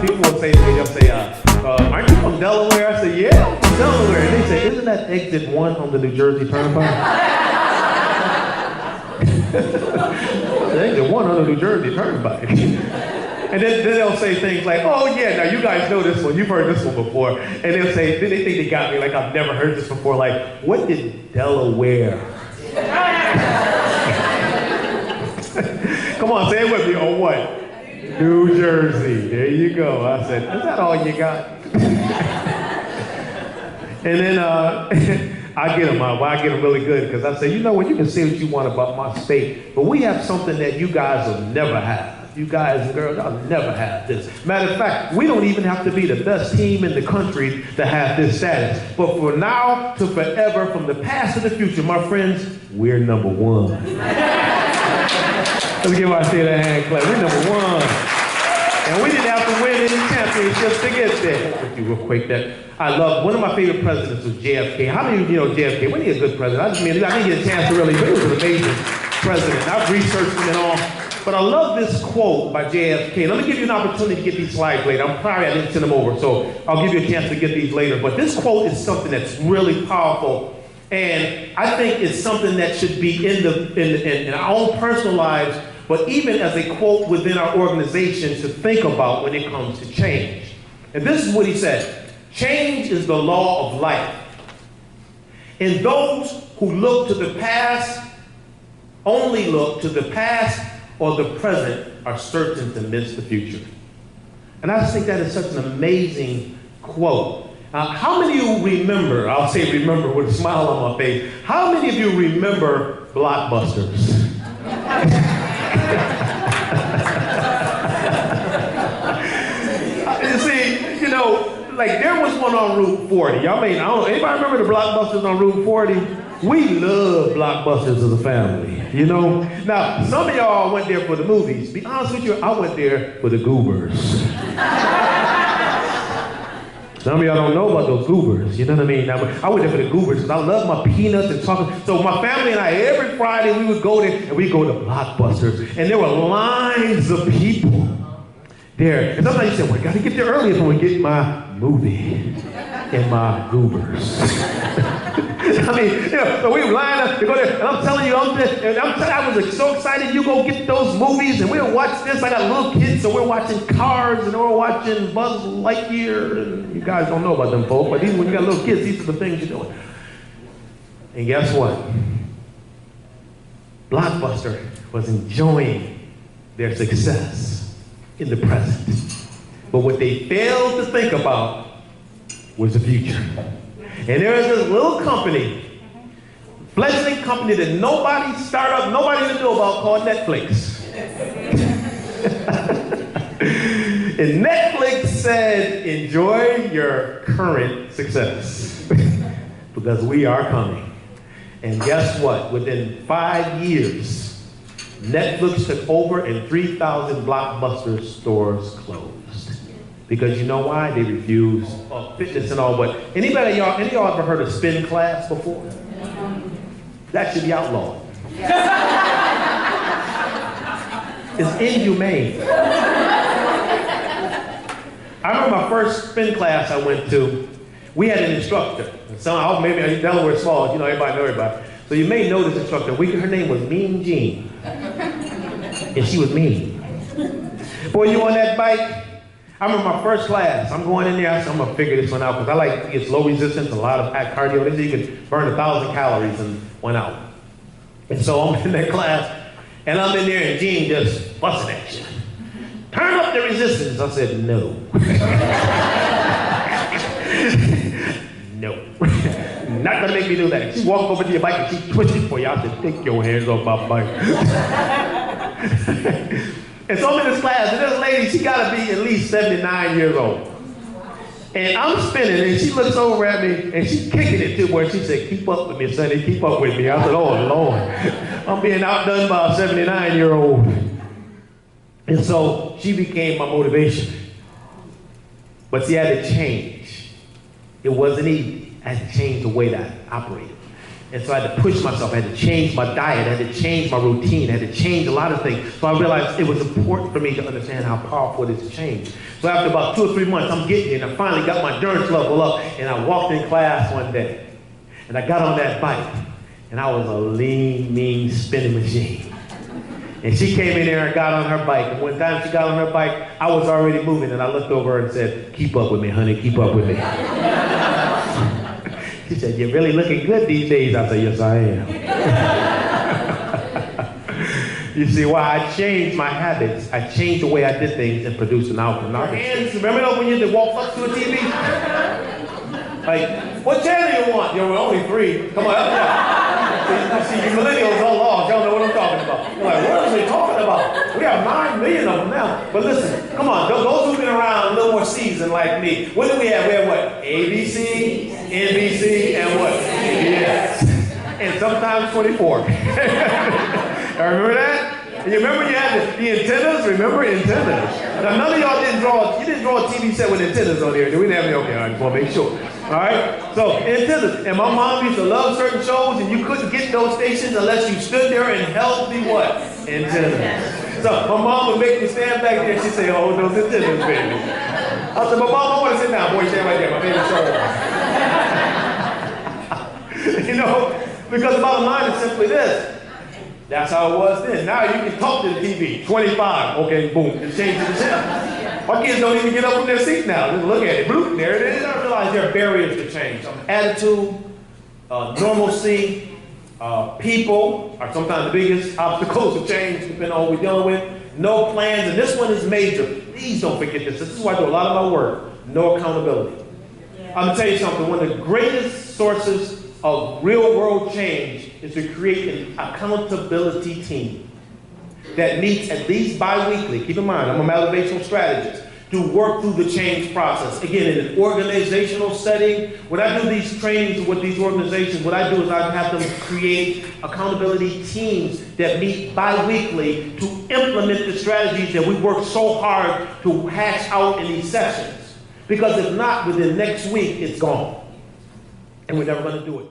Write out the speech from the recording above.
people will say to me, they'll say, aren't you from Delaware? I say, yeah, I'm from Delaware. And they say, isn't that exit 1 on the New Jersey Turnpike? Exit 1 on the New Jersey Turnpike. And then they'll say things like, oh yeah, now you guys know this one, you've heard this one before. And they'll say, then they think they got me like I've never heard this before, like, what did Delaware? Come on, say it with me, oh what? New Jersey, there you go. I said, is that all you got? And then I get them really good, because I say, you know what, you can say what you want about my state, but we have something that you guys will never have. You guys and girls, I'll never have this. Matter of fact, we don't even have to be the best team in the country to have this status. But from now to forever, from the past to the future, my friends, we're number 1. Let's give our state a hand clap. We're number 1. And we didn't have to win any championships to get there. With you real quick, that I love, one of my favorite presidents was JFK. How many of you know JFK? Wasn't he a good president? I didn't get a chance to really, but he was an amazing president. I've researched him and all. But I love this quote by JFK. Let me give you an opportunity to get these slides later. I'm sorry I didn't send them over, so I'll give you a chance to get these later. But this quote is something that's really powerful, and I think it's something that should be in our own personal lives, but even as a quote within our organization to think about when it comes to change. And this is what he said: change is the law of life. And those who look to the past, only look to the past or the present, are certain to miss the future. And I just think that is such an amazing quote. How many of you remember, I'll say remember with a smile on my face, how many of you remember Blockbusters? You see, you know, like there was one on Route 40. Anybody remember the Blockbusters on Route 40? We love Blockbusters as a family, you know? Now, some of y'all went there for the movies. Be honest with you, I went there for the goobers. Some of y'all don't know about those goobers, you know what I mean? I went there for the goobers because I love my peanuts and chocolate. So my family and I, every Friday, we would go there and we'd go to Blockbusters. And there were lines of people there. And sometimes you say, well, I gotta get there early so I get my movie and my goobers. I mean, you know, so we were lined up to go there, and I'm telling you, I was so excited. You go get those movies, and we'll watch this. I got little kids, so we're watching Cars, and we're watching Buzz Lightyear, and you guys don't know about them folk, but when you got little kids, these are the things you're doing. And guess what? Blockbuster was enjoying their success in the present. But what they failed to think about was the future. And there is this little company, fledgling company that nobody knew about, called Netflix. And Netflix said, enjoy your current success because we are coming. And guess what? Within 5 years, Netflix took over and 3,000 Blockbuster stores closed. Because you know why? They refuse fitness and all, but any of y'all ever heard of spin class before? That should be outlawed. It's inhumane. I remember my first spin class I went to, we had an instructor. Maybe Delaware small, you know, everybody know everybody. So you may know this instructor. Her name was Mean Jean. And she was mean. Boy, you on that bike? I remember my first class. I'm going in there, I said, I'm gonna figure this one out because I like to get low resistance, a lot of cardio. They say you can burn 1,000 calories in 1 hour. And so I'm in that class, and I'm in there, and Gene just busting at you. Turn up the resistance. I said, no. No. Not gonna make me do that. She walked over to your bike and she twisted for you. I said, take your hands off my bike. And so I'm in this class, and this lady, she gotta be at least 79 years old. And I'm spinning, and she looks over at me, and she's kicking it to where she said, keep up with me, Sonny, keep up with me. I said, oh, Lord. I'm being outdone by a 79-year-old. And so she became my motivation. But see, I had to change. It wasn't easy. I had to change the way that I operated. And so I had to push myself. I had to change my diet. I had to change my routine. I had to change a lot of things. So I realized it was important for me to understand how powerful it is to change. So after about 2 or 3 months, I'm getting it. And I finally got my endurance level up. And I walked in class one day. And I got on that bike. And I was a lean, mean spinning machine. And she came in there and got on her bike. And one time she got on her bike, I was already moving. And I looked over her and said, "Keep up with me, honey. Keep up with me." She said, "You're really looking good these days." I said, "Yes, I am." You see why? I changed my habits. I changed the way I did things and produced an outcome. Now, hands, remember those when you had to walk up to a TV? Like, what channel you want? We're only 3. Come on, help me out. See, you millennials all lost. Y'all know what I'm talking about. You're like, what are they talking about? We have 9 million of them now. But listen, come on, those who've been around a little more seasoned like me. What do we have? We have what? ABC, NBC, and what? CBS. And sometimes 24. Y'all remember that? And you remember you had the antennas? Remember antennas? Now none of y'all didn't draw a TV set with antennas on there. We didn't have any. Okay, I just want to make sure. All right? So antennas. And my mom used to love certain shows, and you couldn't get those stations unless you stood there and held the what? Antennas. So my mom would make me stand back there. She'd say, "Oh, those antennas, baby." I said, "But Mom, I want to sit down." "Boy, stand right there. My favorite show." You know, because the bottom line is simply this. That's how it was then. Now you can talk to the TV. 25. Okay, boom. Just change the channel. My kids don't even get up from their seat now. Just look at it. Bloop, there it is. I realize there are barriers to change. Attitude, normalcy, people are sometimes the biggest obstacles to change, depending on what we're dealing with. No plans, and this one is major. Please don't forget this. This is why I do a lot of my work. No accountability. I'm going to tell you something. One of the greatest sources of real-world change is to create an accountability team that meets at least bi-weekly. Keep in mind, I'm a motivational strategist, to work through the change process. Again, in an organizational setting, when I do these trainings with these organizations, what I do is I have them create accountability teams that meet bi-weekly to implement the strategies that we work so hard to hash out in these sessions. Because if not, within next week, it's gone. And we're never going to do it.